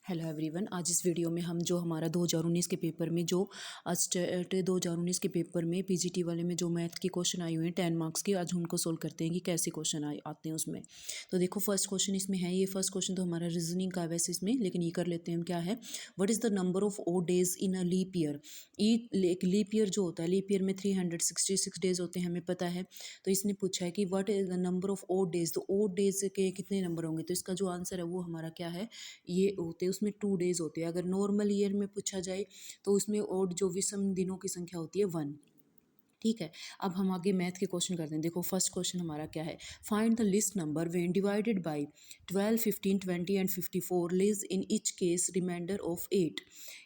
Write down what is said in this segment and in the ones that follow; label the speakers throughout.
Speaker 1: Hello everyone. आज इस video में हम जो हमारा 2019 के पेपर में जो स्टेट 2019 के पेपर में पीजीटी वाले में जो मैथ के क्वेश्चन आए हुए हैं 10 मार्क्स के, आज उनको सोल्व करते हैं कि कैसे क्वेश्चन आते हैं उसमें। तो देखो फर्स्ट क्वेश्चन इसमें है, ये फर्स्ट क्वेश्चन तो हमारा रीजनिंग का है वैसे इसमें, लेकिन ये कर लेते हैं हम। क्या है, what is the number of odd days in a leap year. एक लीप ईयर जो होता है, लीप ईयर में 366 डेज होते हैं, हमें पता है। तो इसने पूछा है कि what is the number of odd days, तो ओ डेज के कितने नंबर होंगे। तो इसका जो आंसर है वो हमारा क्या है, ये होते हैं उसमें 2 डेज होते हैं। अगर नॉर्मल ईयर में पूछा जाए तो उसमें ओड जो विषम दिनों की संख्या होती है 1। ठीक है, अब हम आगे मैथ के क्वेश्चन करते हैं। देखो फर्स्ट क्वेश्चन हमारा क्या है, find the least number when divided by 12, 15, 20 and 54 leaves in each case remainder of 8।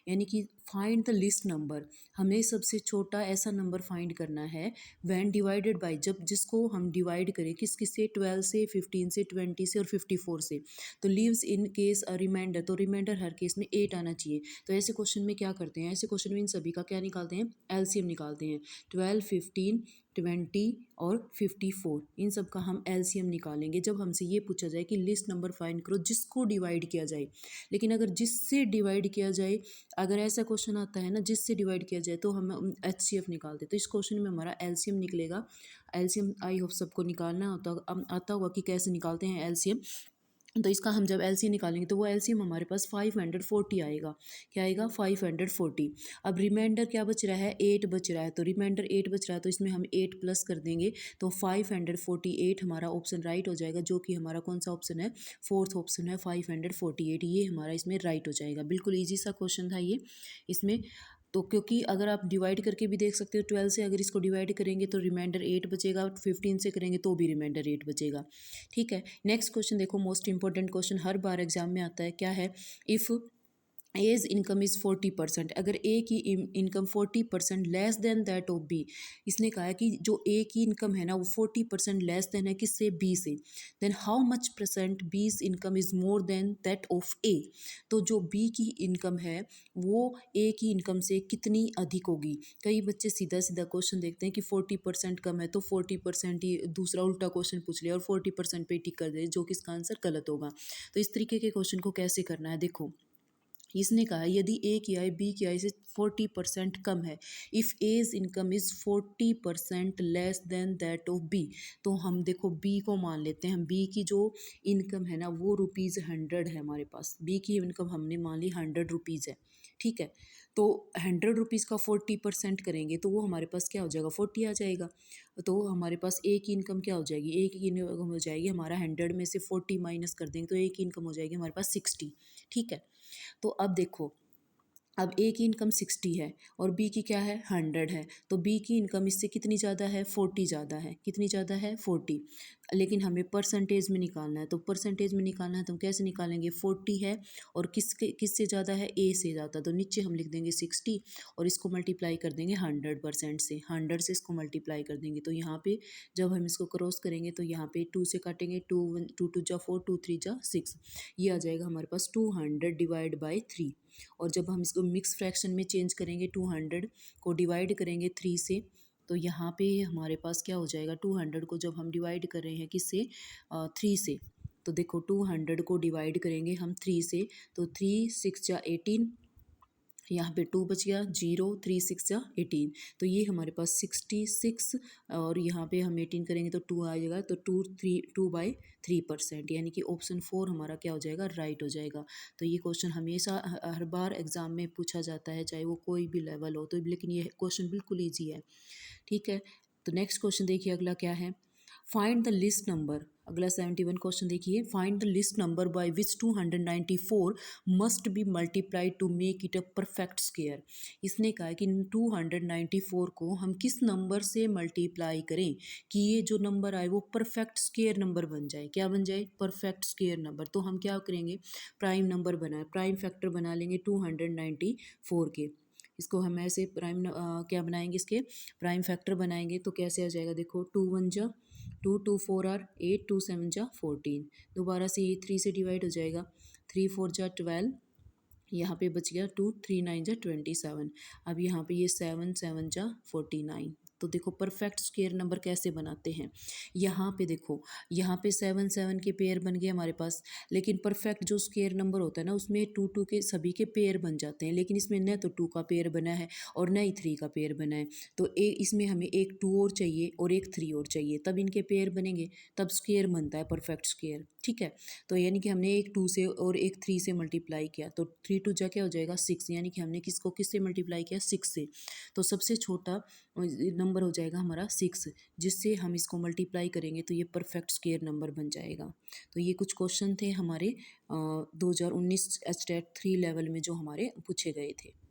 Speaker 1: यानी कि फाइंड द लिस्ट नंबर, हमें सबसे छोटा ऐसा नंबर फाइंड करना है व्हेन डिवाइडेड बाय, जब जिसको हम डिवाइड करें किस किस से, 12 से, 15 से, 20 से और 54 से। तो leaves in case a remainder, तो रिमाइंडर हर केस में 8 आना चाहिए। तो ऐसे क्वेश्चन में क्या करते हैं, ऐसे क्वेश्चन में इन सभी का क्या निकालते हैं, एलसीएम निकालते हैं। 12, 15, 20 और 54, इन सब का हम एलसीएम निकालेंगे जब हमसे ये पूछा जाए कि लिस्ट नंबर फाइंड करो जिसको डिवाइड किया जाए। लेकिन अगर जिससे डिवाइड किया जाए, अगर ऐसा क्वेश्चन आता है ना जिससे डिवाइड किया जाए, तो हम एचसीएफ निकालते। तो इस क्वेश्चन में हमारा एलसीएम निकलेगा। एलसीएम आई होप सबको निकालना आता होगा कि कैसे निकालते हैं एलसीएम। तो इसका हम जब एलसीएम निकालेंगे तो वो एलसीएम हमारे पास 540 आएगा। क्या आएगा, 540। अब रिमाइंडर क्या बच रहा है, 8 बच रहा है। तो रिमाइंडर 8 बच रहा है तो इसमें हम 8 प्लस कर देंगे तो 548 हमारा ऑप्शन राइट हो जाएगा, जो कि हमारा कौन सा ऑप्शन है, फोर्थ ऑप्शन है 548। ये हमारा इसमें राइट हो जाएगा। बिल्कुल ईजी सा क्वेश्चन था ये इसमें। तो क्योंकि अगर आप डिवाइड करके भी देख सकते हो, 12 से अगर इसको डिवाइड करेंगे तो रिमाइंडर 8 बचेगा, 15 से करेंगे तो भी रिमाइंडर 8 बचेगा। ठीक है, नेक्स्ट क्वेश्चन देखो, मोस्ट इंपॉर्टेंट क्वेश्चन हर बार एग्जाम में आता है। क्या है, इफ़ एज इनकम इज़ 40%, अगर ए की income 40% less than that of B. इसने कहा है कि जो ए की इनकम है ना वो 40% लेस देन है किससे, बी से। Then how much percent B's income is more than that of A. तो जो बी की इनकम है वो ए की इनकम से कितनी अधिक होगी। कई बच्चे सीधा सीधा क्वेश्चन देखते हैं कि 40% कम है तो 40% ही, दूसरा उल्टा क्वेश्चन पूछ लिया और 40% पे टिक कर दे, जो कि इसका आंसर गलत होगा। तो इस तरीके के क्वेश्चन को कैसे करना है, देखो इसने कहा यदि ए की आय बी की आय से 40% कम है, if A's income is 40% less than that of B. तो हम देखो बी को मान लेते हैं, हम बी की जो इनकम है ना वो ₹100 है हमारे पास। बी की इनकम हमने मान ली ₹100 है। ठीक है, तो ₹100 का 40% करेंगे तो वो हमारे पास क्या हो जाएगा, 40 आ जाएगा। तो हमारे पास ए की इनकम क्या हो जाएगी, ए की इनकम हो जाएगी हमारा 100 में से 40 माइनस कर देंगे तो ए की इनकम हो जाएगी हमारे पास 60। ठीक है, तो अब देखो, अब ए की इनकम 60 है और बी की क्या है, 100 है। तो बी की इनकम इससे कितनी ज़्यादा है, 40 ज़्यादा है। कितनी ज़्यादा है, 40। लेकिन हमें परसेंटेज में निकालना है, तो परसेंटेज में निकालना है तो हम कैसे निकालेंगे, 40 है और किससे ज़्यादा है, ए से ज़्यादा। तो नीचे हम लिख देंगे 60 और इसको मल्टीप्लाई कर देंगे 100% से, 100 से इसको मल्टीप्लाई कर देंगे। तो यहाँ पे जब हम इसको क्रॉस करेंगे तो यहाँ पे 2 से काटेंगे, 2 जा 4, 2 3 जा 6, ये आ जाएगा हमारे पास 200 डिवाइड बाई 3। और जब हम इसको मिक्स फ्रैक्शन में चेंज करेंगे, 200 को डिवाइड करेंगे 3 से, तो यहाँ पे हमारे पास क्या हो जाएगा, 200 को जब हम डिवाइड कर रहे हैं किससे, 3 से। तो देखो 200 को डिवाइड करेंगे हम 3 से, तो 3 6 जा 18, यहाँ पे 2 बच गया, 0 3 6 जा 18। तो ये हमारे पास 66 और यहाँ पे हम 18 करेंगे तो 2 आ जाएगा, तो 2/3%, यानी कि ऑप्शन 4 हमारा क्या हो जाएगा, राइट हो जाएगा। तो ये क्वेश्चन हमेशा हर बार एग्जाम में पूछा जाता है, चाहे वो कोई भी लेवल हो। तो लेकिन ये क्वेश्चन बिल्कुल ईजी है। ठीक है, तो नेक्स्ट क्वेश्चन देखिए, अगला क्या है, फाइंड द लिस्ट नंबर। अगला 71 क्वेश्चन देखिए, find the least number by which 294 must be multiplied to make it a perfect square. इसने कहा कि 294 को हम किस नंबर से मल्टीप्लाई करें कि ये जो नंबर आए वो परफेक्ट स्क्वायर नंबर बन जाए। क्या बन जाए, परफेक्ट स्क्वायर नंबर। तो हम क्या करेंगे, प्राइम नंबर बनाए, प्राइम फैक्टर बना लेंगे 294 के। इसको हम ऐसे क्या बनाएंगे, इसके प्राइम फैक्टर बनाएंगे तो कैसे आ जाएगा, देखो 2 1 जा 2, 2 4 आर 8, 2 7 जा 14। दोबारा से ये 3 से डिवाइड हो जाएगा, 3 4 जा 12, यहाँ पे बच गया 2 3 9 जा 27। अब यहाँ पे ये 7 7 जा 49। तो देखो परफेक्ट स्क्वायर नंबर कैसे बनाते हैं। यहाँ पे देखो, यहाँ पे 7 7 के पेयर बन गए हमारे पास, लेकिन परफेक्ट जो स्क्वायर नंबर होता है ना उसमें 2 2 के सभी के पेयर बन जाते हैं, लेकिन इसमें न तो 2 का पेयर बना है और न ही 3 का पेयर बना है। तो इसमें हमें एक 2 और चाहिए और एक 3 और चाहिए, तब इनके पेयर बनेंगे, तब स्क्वायर बनता है परफेक्ट स्क्वायर। ठीक है, तो यानी कि हमने एक 2 से और एक 3 से मल्टीप्लाई किया तो 3 2 जा क्या हो जाएगा 6, यानी कि हमने किसको किससे मल्टीप्लाई किया 6 से। तो सबसे छोटा नंबर हो जाएगा हमारा 6, जिससे हम इसको मल्टीप्लाई करेंगे तो ये परफेक्ट स्क्वायर नंबर बन जाएगा। तो ये कुछ क्वेश्चन थे हमारे 2019 एचटेट 3 लेवल में जो हमारे पूछे गए थे।